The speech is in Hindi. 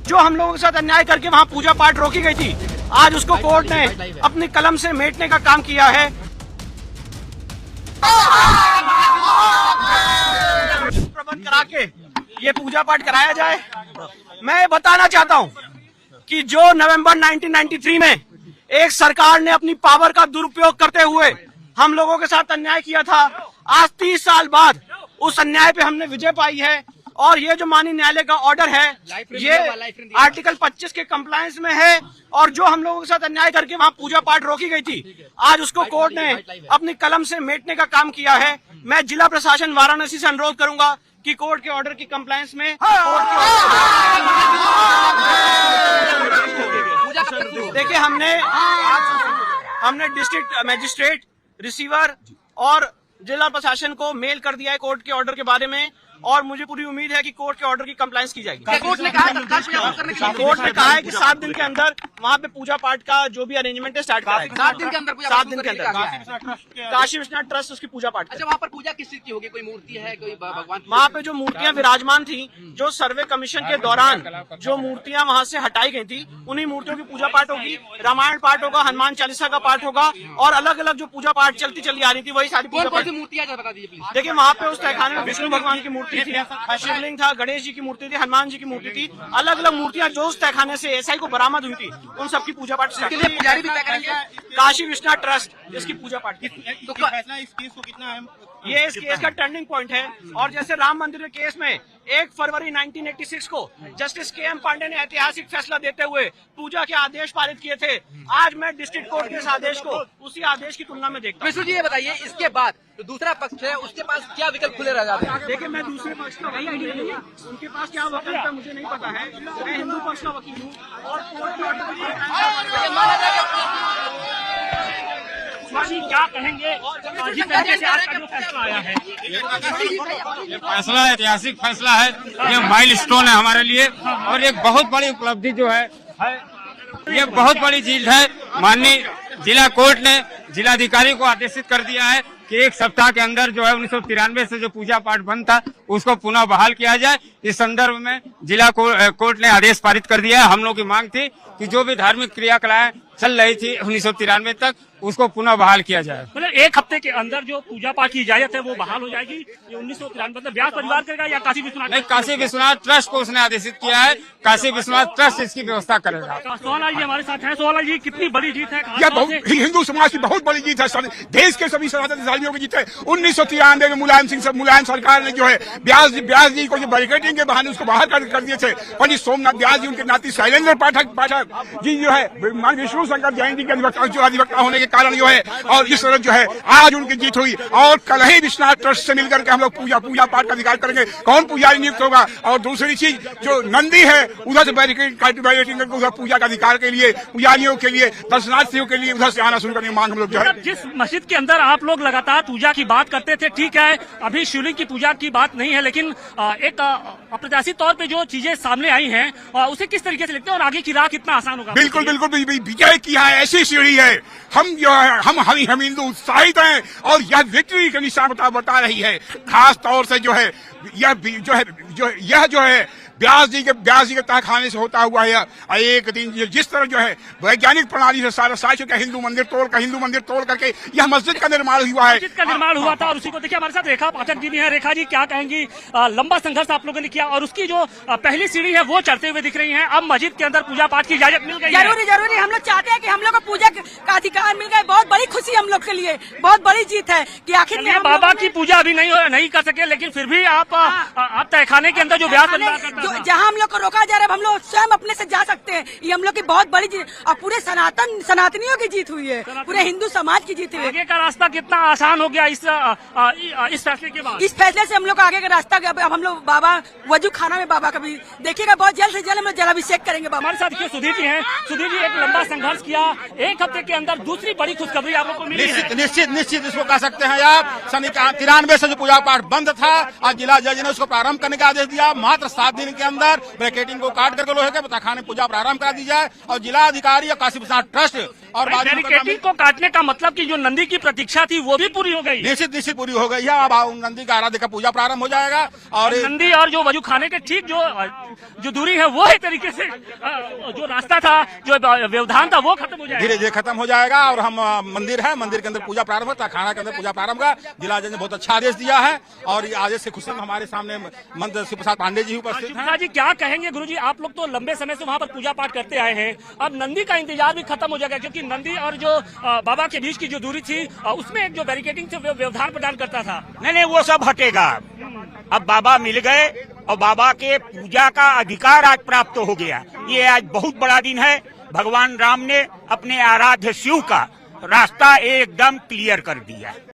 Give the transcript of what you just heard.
जो हम लोगों के साथ अन्याय करके वहाँ पूजा पाठ रोकी गई थी, आज उसको कोर्ट ने अपनी कलम से मेटने का काम किया है। प्रबंध करा के ये पूजा पाठ कराया जाए। मैं बताना चाहता हूँ कि जो नवंबर 1993 में एक सरकार ने अपनी पावर का दुरुपयोग करते हुए हम लोगों के साथ अन्याय किया था, आज 30 साल बाद उस अन्याय पे हमने विजय पाई है। और ये जो माननीय न्यायालय का ऑर्डर है, ये आर्टिकल 25 के कंप्लायंस में है। और जो हम लोगों के साथ अन्याय करके वहाँ पूजा पाठ रोकी गई थी, आज उसको कोर्ट ने अपनी कलम से मेटने का काम किया है। मैं जिला प्रशासन वाराणसी से अनुरोध करूंगा कि कोर्ट के ऑर्डर की कंप्लायंस में देखिए, हमने डिस्ट्रिक्ट मजिस्ट्रेट, रिसीवर और जिला प्रशासन को मेल कर दिया है कोर्ट के ऑर्डर के बारे में, और मुझे पूरी उम्मीद है कि कोर्ट के ऑर्डर की कंप्लायंस की जाएगी। कोर्ट ने कहा है कि 7 दिन के अंदर वहाँ पे पूजा पाठ का जो भी अरेंजमेंट है स्टार्ट कराएगा। 7 दिन के अंदर काशी विश्वनाथ ट्रस्ट उसकी पूजा पाठ। अच्छा, वहाँ पर पूजा किस चीज की होगी? कोई मूर्ति है, कोई भगवान? वहाँ पे जो मूर्तियाँ विराजमान थी, जो सर्वे कमीशन के दौरान जो मूर्तियाँ वहाँ से हटाई गई थी, उन्हीं मूर्तियों की पूजा पाठ होगी। रामायण पाठ होगा, हनुमान चालीसा का पाठ होगा, और अलग अलग जो पूजा पाठ चली आ रही थी वही सारी पूजा पाठ। मूर्तियाँ बता दीजिए प्लीज। देखिए, वहाँ पे उस तहखाने में विष्णु भगवान की मूर्ति थी, शिवलिंग था, गणेश जी की मूर्ति थी, हनुमान जी की मूर्ति थी। अलग अलग मूर्तियां जो उस तहखाने से एसआई को बरामद हुई थी, उन सबकी पूजा पाठ पुजारी भी तय करेंगे। काशी विश्वनाथ ट्रस्ट इसकी पूजा पाठ की। तो फैसला इस केस को कितना अहम, ये इस केस का टर्निंग पॉइंट है। और जैसे राम मंदिर के केस में 1 फरवरी 1986 को जस्टिस KM पांडे ने ऐतिहासिक फैसला देते हुए पूजा के आदेश पारित किए थे, आज मैं डिस्ट्रिक्ट कोर्ट के इस आदेश को उसी आदेश की तुलना में देखता हूँ। विष्णु जी, ये बताइए, इसके बाद जो दूसरा पक्ष है उसके पास क्या विकल्प खुले रह जाते हैं? देखिए, मैं दूसरे पक्ष का वकील नहीं हूँ, उनके पास क्या विकल्प है मुझे नहीं पता है। मैं हिंदू पक्ष का वकील हूँ और कोर्ट के ऑर्डर क्या कहेंगे जिस तरीके से आज का जो फैसला आया है? ये फैसला ऐतिहासिक फैसला है, ये माइलस्टोन है हमारे लिए, और एक बहुत बड़ी उपलब्धि जो है ये बहुत बड़ी चीज है। माननीय जिला कोर्ट ने जिलाधिकारी को आदेशित कर दिया है कि 1 सप्ताह के अंदर जो है 1993 से जो पूजा पाठ बंद था उसको पुनः बहाल किया जाए। इस संदर्भ में जिला कोर्ट ने आदेश पारित कर दिया है। हम लोग की मांग थी कि जो भी धार्मिक क्रियाकलाएं चल रही थी 1993 तक, उसको पुनः बहाल किया जाए। मतलब 1 हफ्ते के अंदर जो पूजा पाठ की इजाजत है वो बहाल हो जाएगी। ये 1993 मतलब व्यास परिवार करेगा या काशी विश्वनाथ? नहीं, काशी विश्वनाथ ट्रस्ट को उसने आदेशित किया है, काशी विश्वनाथ ट्रस्ट इसकी व्यवस्था करेगा। सोहला जी हमारे साथ हैं। सोहला जी, कितनी बड़ी जीत है? हिंदू समाज की बहुत बड़ी जीत है, देश के सभी सनातन धर्मियों की जीत है। 1993 में मुलायम सरकार ने जो है व्यास जी को जो बैरिकेडिंग के बहाने उसको बाहर कर दिए थे। पंडित सोमनाथ व्यास जी, उनके नाती शैलेंद्र पाठक जी जो है विष्णु शंकर जैन जी के अधिवक्ता होने के कारण जो है, और इस तरह जो है आज उनकी जीत हुई। और कल ही विश्वनाथ ट्रस्ट से मिलकर के हम लोग पूजा पाठ का अधिकार करेंगे। कौन पुजारी नियुक्त होगा? और दूसरी चीज, जो नंदी है उधर से बैरिकेडिंग करके उधर पूजा का अधिकार के लिए, पुजारियों के लिए, दर्शनार्थियों के लिए उधर से आना शुरू करने की मांग हम लोग जो है। जिस मस्जिद के अंदर आप लोग लगातार पूजा की बात करते थे, ठीक है, अभी शिवलिंग की पूजा की बात नहीं है, लेकिन एक अप्रत्याशित तौर पे जो चीजें सामने आई हैं उसे किस तरीके से लिखते हैं और आगे की राह कितना आसान होगा? बिल्कुल विजय की है, ऐसी सीढ़ी है। हम जो है हम हिंदू उत्साहित हैं, और यह विक्ट्री का निशान बता रही है। खास तौर से जो है यह जो है व्यास जी के तहखाने से होता हुआ है। एक दिन जिस तरह जो है वैज्ञानिक प्रणाली से सारा साक्ष्य का हिंदू मंदिर तोड़ करके यह मस्जिद का निर्माण हुआ है। मस्जिद का निर्माण हुआ था, और उसी को देखिए हमारे साथ रेखा पाठक जी भी हैं। रेखा जी, क्या कहेंगी? लंबा संघर्ष आप लोगों ने किया और उसकी जो पहली सीढ़ी है वो चढ़ते हुए दिख रही है। अब मस्जिद के अंदर पूजा पाठ की इजाजत मिल गई। जरूरी हम लोग चाहते हैं कि हम लोग को पूजा का अधिकार मिल गए। बहुत बड़ी खुशी हम लोग के लिए, बहुत बड़ी जीत है कि आखिर में बाबा की पूजा अभी नहीं कर सके, लेकिन फिर भी आप तहखाने के अंदर जो व्यास जहाँ हम लोग को रोका जा रहा है, हम लोग स्वयं अपने से जा सकते हैं। ये हम लोग की बहुत बड़ी जीत, और पूरे सनातनियों की जीत हुई है, पूरे हिंदू समाज की जीत हुई है। आगे का रास्ता कितना आसान हो गया इस फैसले के बाद? इस फैसले से हम लोग आगे का रास्ता, अब हम लोग बाबा वजू खाना में बाबा का भी देखिएगा, बहुत जल्द से जल्द हम लोग जलाभिषेक करेंगे। हमारे साथ सुधीर जी हैं। सुधीर जी, एक लंबा संघर्ष किया, 1 हफ्ते के अंदर दूसरी बड़ी खुशखबरी आप लोग को मिली है। निश्चित इसको कह सकते हैं आप। 93 से जो पूजा पाठ बंद था, आज जिला जिला जज ने उसको प्रारंभ करने का आदेश दिया। मात्र 7 दिन के अंदर बैरिकेडिंग को काट करके लोहे के तहखाने पूजा प्रारंभ करा दी जाए और जिला अधिकारी और काशी प्रसाद ट्रस्ट और बैरिकेडिंग को काटने का मतलब कि जो नंदी की प्रतीक्षा थी वो भी पूरी हो गई, निश्चित पूरी हो गई है। अब नंदी का आराध्य का पूजा प्रारंभ हो जाएगा और नंदी और जो वजू खाने के ठीक जो दूरी है वो है तरीके से जो रास्ता था, जो व्यवधान था वो खत्म हो जाएगा, धीरे धीरे खत्म हो जाएगा। और हम मंदिर है, मंदिर के अंदर पूजा प्रारंभ होता, खाना के अंदर पूजा प्रारंभ का जिला जज ने बहुत अच्छा आदेश दिया है और ये आदेश से खुशी में हमारे सामने मंत्री शिव प्रसाद पांडे जी उपस्थित हैं। जी क्या कहेंगे गुरुजी, आप लोग तो लंबे समय से वहाँ पर पूजा पाठ करते आए हैं, अब नंदी का इंतजार भी खत्म हो जाएगा क्योंकि नंदी और जो बाबा के बीच की जो दूरी थी उसमें एक जो बैरिकेडिंग से व्यवधान प्रदान करता था। नहीं वो सब हटेगा। अब बाबा मिल गए और बाबा के पूजा का अधिकार आज प्राप्त हो गया। ये आज बहुत बड़ा दिन है। भगवान राम ने अपने आराध्य शिव का रास्ता एकदम क्लियर कर दिया।